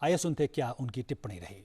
आइए सुनते क्या उनकी टिप्पणी रही।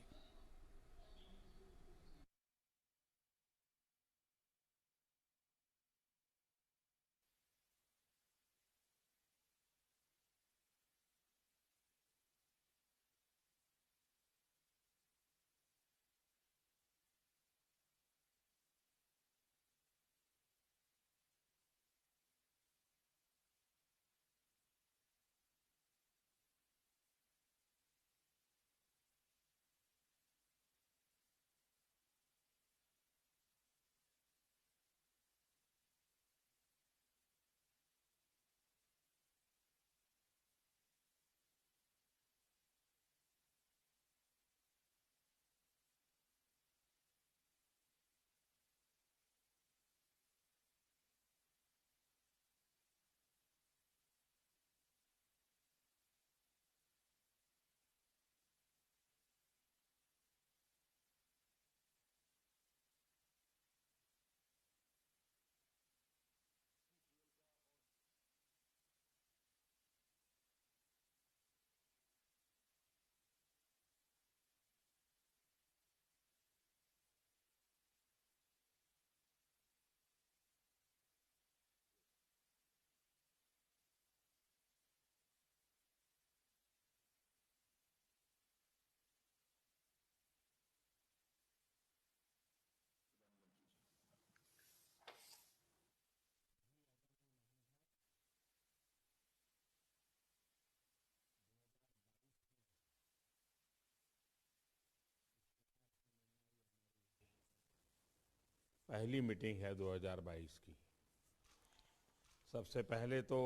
पहली मीटिंग है 2022 की। सबसे पहले तो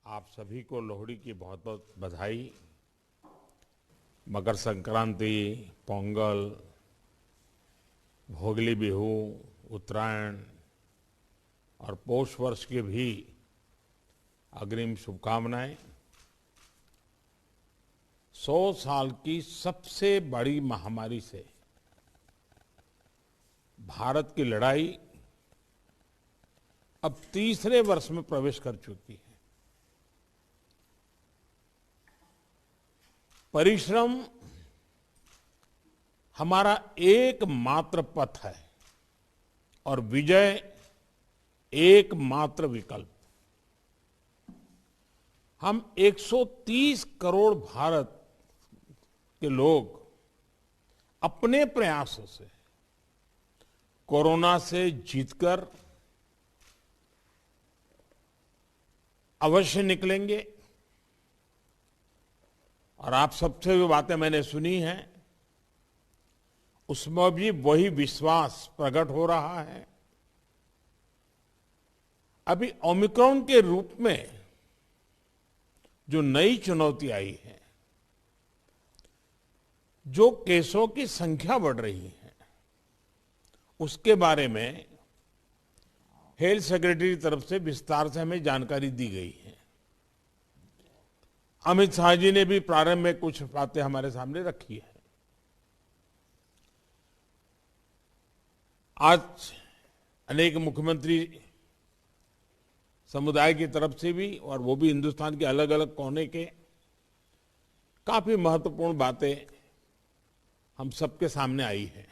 आप सभी को लोहड़ी की बहुत बहुत बधाई। मकर संक्रांति, पोंगल, भोगली बिहू, उत्तरायण और पौष वर्ष की भी अग्रिम शुभकामनाएं। 100 साल की सबसे बड़ी महामारी से भारत की लड़ाई अब तीसरे वर्ष में प्रवेश कर चुकी है। परिश्रम हमारा एकमात्र पथ है और विजय एकमात्र विकल्प। हम 130 करोड़ भारत के लोग अपने प्रयासों से कोरोना से जीतकर अवश्य निकलेंगे। और आप सबसे जो बातें मैंने सुनी हैं उसमें भी वही विश्वास प्रकट हो रहा है। अभी ओमिक्रॉन के रूप में जो नई चुनौती आई है, जो केसों की संख्या बढ़ रही है, उसके बारे में हेल्थ सेक्रेटरी की तरफ से विस्तार से हमें जानकारी दी गई है। अमित शाह जी ने भी प्रारंभ में कुछ बातें हमारे सामने रखी है। आज अनेक मुख्यमंत्री समुदाय की तरफ से भी, और वो भी हिंदुस्तान के अलग अलग कोने के, काफी महत्वपूर्ण बातें हम सबके सामने आई है।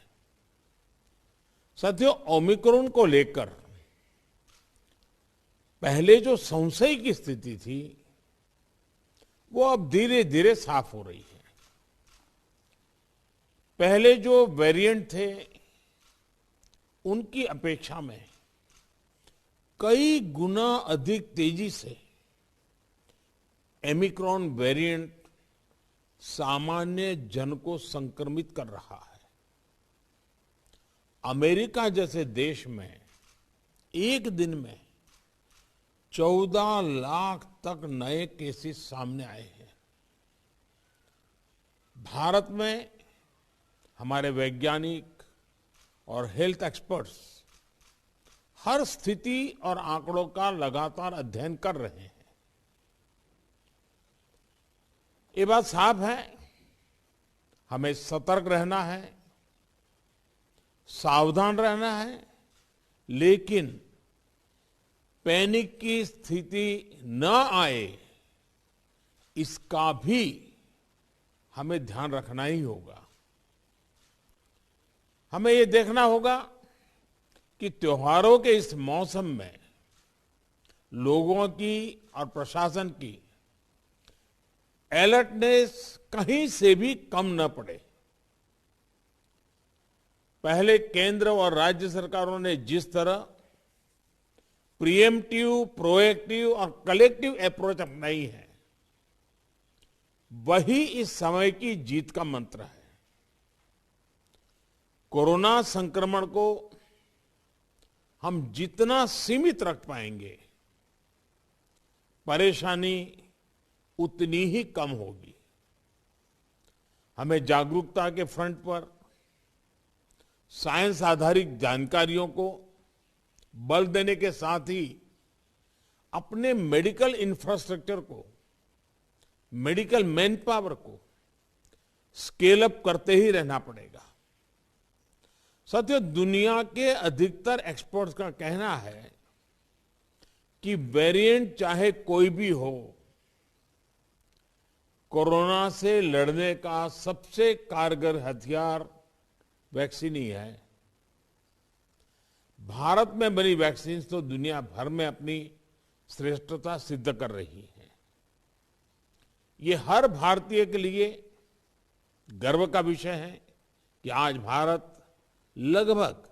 साथियों, ओमिक्रॉन को लेकर पहले जो संशय की स्थिति थी वो अब धीरे धीरे साफ हो रही है। पहले जो वेरिएंट थे उनकी अपेक्षा में कई गुना अधिक तेजी से ओमिक्रॉन वेरिएंट सामान्य जन को संक्रमित कर रहा है। अमेरिका जैसे देश में एक दिन में 14 लाख तक नए केसेस सामने आए हैं। भारत में हमारे वैज्ञानिक और हेल्थ एक्सपर्ट्स हर स्थिति और आंकड़ों का लगातार अध्ययन कर रहे हैं। ये बात साफ है, हमें सतर्क रहना है, सावधान रहना है, लेकिन पैनिक की स्थिति न आए इसका भी हमें ध्यान रखना ही होगा। हमें ये देखना होगा कि त्योहारों के इस मौसम में लोगों की और प्रशासन की अलर्टनेस कहीं से भी कम न पड़े। पहले केंद्र और राज्य सरकारों ने जिस तरह प्रिएम्प्टिव, प्रोएक्टिव और कलेक्टिव अप्रोच अपनाई है, वही इस समय की जीत का मंत्र है। कोरोना संक्रमण को हम जितना सीमित रख पाएंगे, परेशानी उतनी ही कम होगी। हमें जागरूकता के फ्रंट पर साइंस आधारित जानकारियों को बल देने के साथ ही अपने मेडिकल इंफ्रास्ट्रक्चर को, मेडिकल मैन पावर को स्केल अप करते ही रहना पड़ेगा। साथियों, दुनिया के अधिकतर एक्सपर्ट्स का कहना है कि वेरिएंट चाहे कोई भी हो, कोरोना से लड़ने का सबसे कारगर हथियार वैक्सीन ही है। भारत में बनी वैक्सीन तो दुनिया भर में अपनी श्रेष्ठता सिद्ध कर रही है। ये हर भारतीय के लिए गर्व का विषय है कि आज भारत लगभग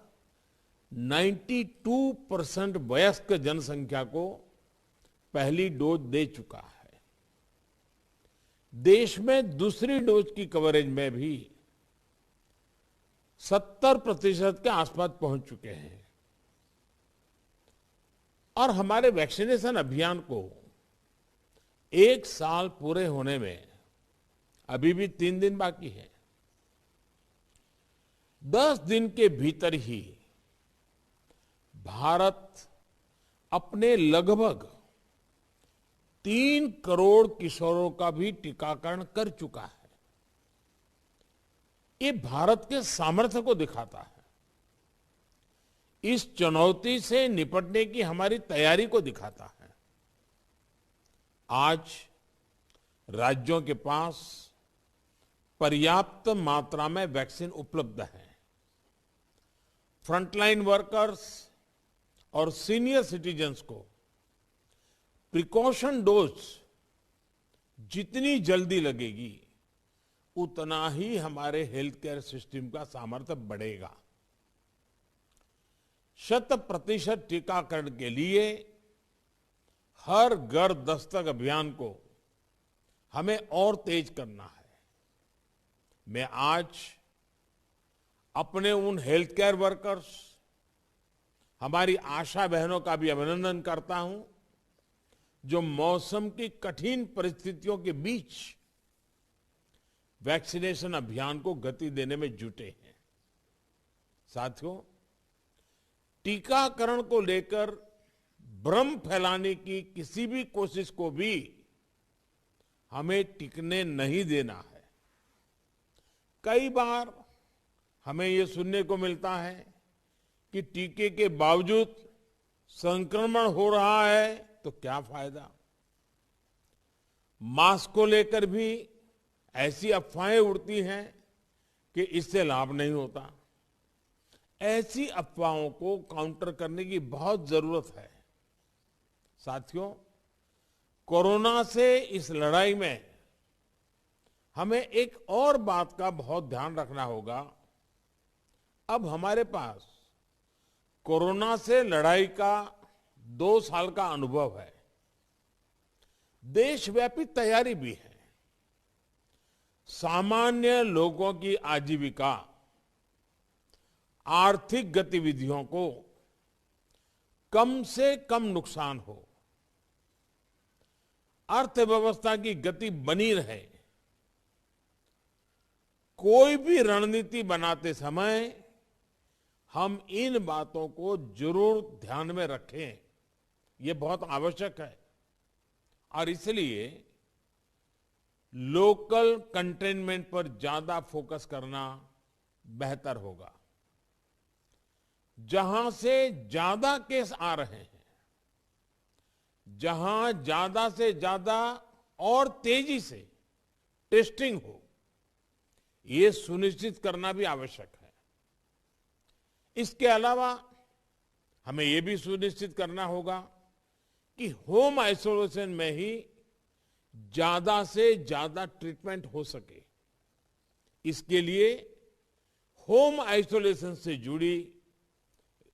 92% वयस्क जनसंख्या को पहली डोज दे चुका है। देश में दूसरी डोज की कवरेज में भी 70% के आसपास पहुंच चुके हैं। और हमारे वैक्सीनेशन अभियान को 1 साल पूरे होने में अभी भी 3 दिन बाकी है। 10 दिन के भीतर ही भारत अपने लगभग 3 करोड़ किशोरों का भी टीकाकरण कर चुका है। ये भारत के सामर्थ्य को दिखाता है, इस चुनौती से निपटने की हमारी तैयारी को दिखाता है। आज राज्यों के पास पर्याप्त मात्रा में वैक्सीन उपलब्ध है। फ्रंटलाइन वर्कर्स और सीनियर सिटीजन्स को प्रिकॉशन डोज जितनी जल्दी लगेगी, उतना ही हमारे हेल्थ केयर सिस्टम का सामर्थ्य बढ़ेगा। 100% टीकाकरण के लिए हर घर दस्तक अभियान को हमें और तेज करना है। मैं आज अपने उन हेल्थ केयर वर्कर्स, हमारी आशा बहनों का भी अभिनंदन करता हूं, जो मौसम की कठिन परिस्थितियों के बीच वैक्सीनेशन अभियान को गति देने में जुटे हैं। साथियों, टीकाकरण को लेकर भ्रम फैलाने की किसी भी कोशिश को भी हमें टिकने नहीं देना है। कई बार हमें ये सुनने को मिलता है कि टीके के बावजूद संक्रमण हो रहा है तो क्या फायदा। मास्क को लेकर भी ऐसी अफवाहें उड़ती हैं कि इससे लाभ नहीं होता। ऐसी अफवाहों को काउंटर करने की बहुत जरूरत है। साथियों, कोरोना से इस लड़ाई में हमें एक और बात का बहुत ध्यान रखना होगा। अब हमारे पास कोरोना से लड़ाई का 2 साल का अनुभव है। देशव्यापी तैयारी भी है। सामान्य लोगों की आजीविका, आर्थिक गतिविधियों को कम से कम नुकसान हो, अर्थव्यवस्था की गति बनी रहे, कोई भी रणनीति बनाते समय हम इन बातों को जरूर ध्यान में रखें। ये बहुत आवश्यक है। और इसलिए लोकल कंटेनमेंट पर ज्यादा फोकस करना बेहतर होगा। जहां से ज्यादा केस आ रहे हैं, जहां ज्यादा से ज्यादा और तेजी से टेस्टिंग हो, ये सुनिश्चित करना भी आवश्यक है। इसके अलावा हमें ये भी सुनिश्चित करना होगा कि होम आइसोलेशन में ही ज्यादा से ज्यादा ट्रीटमेंट हो सके। इसके लिए होम आइसोलेशन से जुड़ी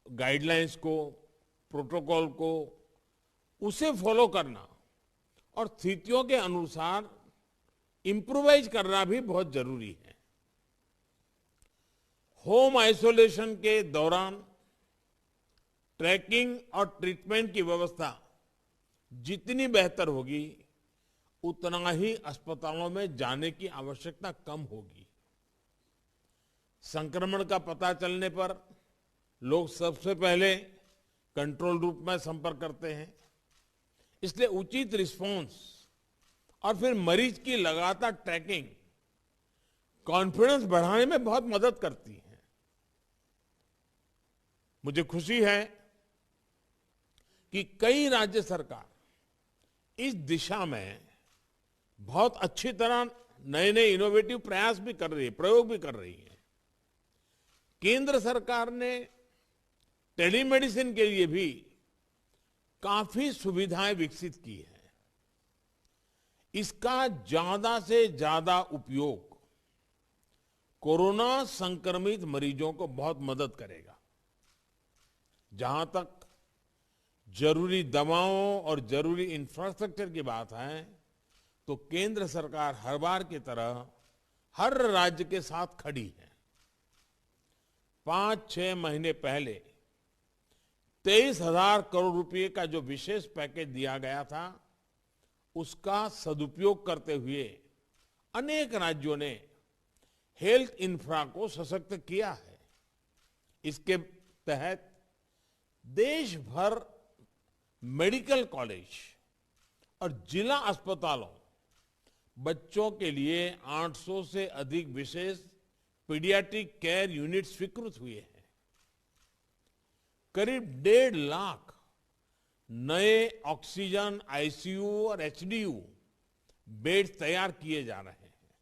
गाइडलाइंस को, प्रोटोकॉल को, उसे फॉलो करना और स्थितियों के अनुसार इंप्रूवाइज करना भी बहुत जरूरी है। होम आइसोलेशन के दौरान ट्रैकिंग और ट्रीटमेंट की व्यवस्था जितनी बेहतर होगी, उतना ही अस्पतालों में जाने की आवश्यकता कम होगी। संक्रमण का पता चलने पर लोग सबसे पहले कंट्रोल रूम में संपर्क करते हैं। इसलिए उचित रिस्पांस और फिर मरीज की लगातार ट्रैकिंग कॉन्फिडेंस बढ़ाने में बहुत मदद करती है। मुझे खुशी है कि कई राज्य सरकार इस दिशा में बहुत अच्छी तरह नए नए इनोवेटिव प्रयास भी कर रही है, प्रयोग भी कर रही है। केंद्र सरकार ने टेलीमेडिसिन के लिए भी काफी सुविधाएं विकसित की है। इसका ज्यादा से ज्यादा उपयोग कोरोना संक्रमित मरीजों को बहुत मदद करेगा। जहां तक जरूरी दवाओं और जरूरी इंफ्रास्ट्रक्चर की बात है, तो केंद्र सरकार हर बार की तरह हर राज्य के साथ खड़ी है। 5-6 महीने पहले 23,000 करोड़ रुपए का जो विशेष पैकेज दिया गया था, उसका सदुपयोग करते हुए अनेक राज्यों ने हेल्थ इंफ्रा को सशक्त किया है। इसके तहत देश भर मेडिकल कॉलेज और जिला अस्पतालों बच्चों के लिए 800 से अधिक विशेष पीडियाट्रिक केयर यूनिट स्वीकृत हुए हैं। करीब 1.5 लाख नए ऑक्सीजन, आईसीयू और एचडीयू बेड तैयार किए जा रहे हैं।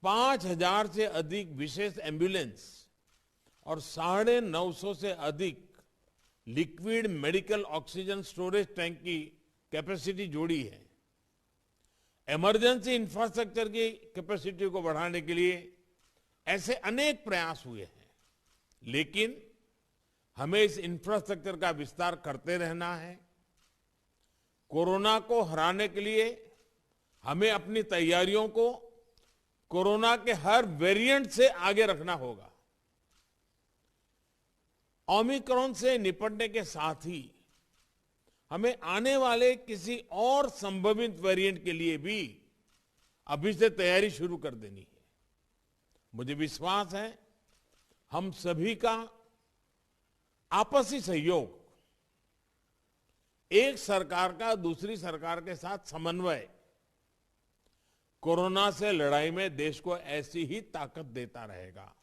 5,000 से अधिक विशेष एम्बुलेंस और 950 से अधिक liquid medical oxygen storage tank की कैपेसिटी जोड़ी है। इमरजेंसी इंफ्रास्ट्रक्चर की कैपेसिटी को बढ़ाने के लिए ऐसे अनेक प्रयास हुए हैं, लेकिन हमें इस इंफ्रास्ट्रक्चर का विस्तार करते रहना है। कोरोना को हराने के लिए हमें अपनी तैयारियों को कोरोना के हर वेरिएंट से आगे रखना होगा। ओमिक्रॉन से निपटने के साथ ही हमें आने वाले किसी और संभावित वेरिएंट के लिए भी अभी से तैयारी शुरू कर देनी है। मुझे विश्वास है हम सभी का आपसी सहयोग, एक सरकार का दूसरी सरकार के साथ समन्वय कोरोना से लड़ाई में देश को ऐसी ही ताकत देता रहेगा।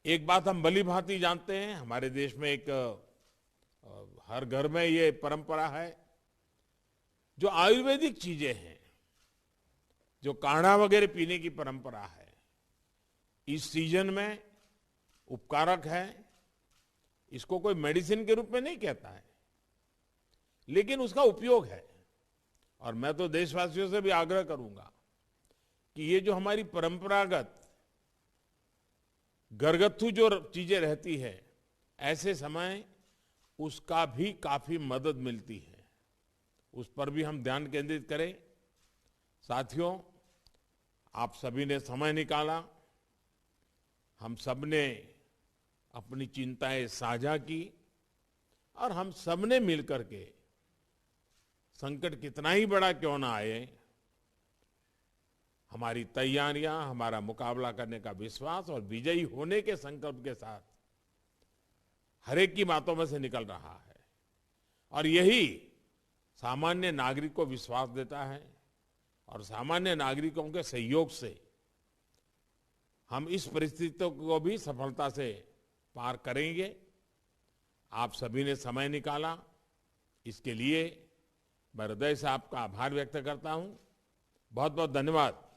एक बात हम भली भांति जानते हैं, हमारे देश में एक हर घर में ये परंपरा है, जो आयुर्वेदिक चीजें हैं, जो काढ़ा वगैरह पीने की परंपरा है, इस सीजन में उपकारक है। इसको कोई मेडिसिन के रूप में नहीं कहता है, लेकिन उसका उपयोग है। और मैं तो देशवासियों से भी आग्रह करूंगा कि ये जो हमारी परंपरागत घरगथ्थू जो चीजें रहती है, ऐसे समय उसका भी काफी मदद मिलती है, उस पर भी हम ध्यान केंद्रित करें। साथियों, आप सभी ने समय निकाला, हम सब ने अपनी चिंताएं साझा की और हम सब ने मिलकर के संकट कितना ही बड़ा क्यों ना आए, हमारी तैयारियां, हमारा मुकाबला करने का विश्वास और विजयी होने के संकल्प के साथ हर एक की बातों में से निकल रहा है। और यही सामान्य नागरिक को विश्वास देता है और सामान्य नागरिकों के सहयोग से हम इस परिस्थितियों को भी सफलता से पार करेंगे। आप सभी ने समय निकाला, इसके लिए मैं हृदय से आपका आभार व्यक्त करता हूं। बहुत बहुत धन्यवाद।